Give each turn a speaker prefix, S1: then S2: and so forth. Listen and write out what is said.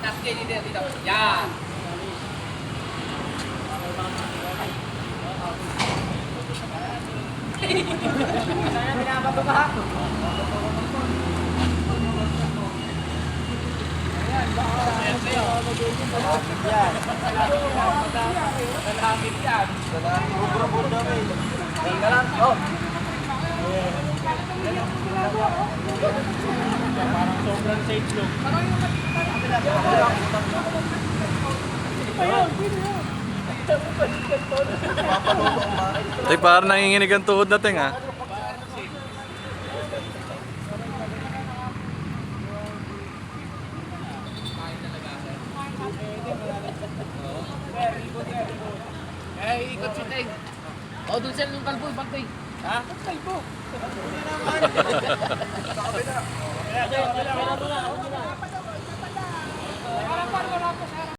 S1: Taas kayo dito. Yan. Sana binabato ka ha? Ayan, baka yan. Lalapit yan. Ubra-bura daw eh. Galang, oh. Parang sobrang safe look.
S2: Tay, parang nanginginig ang tuhod natin ha.
S1: Eh, ikot si Teng. O, doon siya ng kalbo, bagay. Ha? Kalbo. Sabi na naman. Sabi na. Kaya,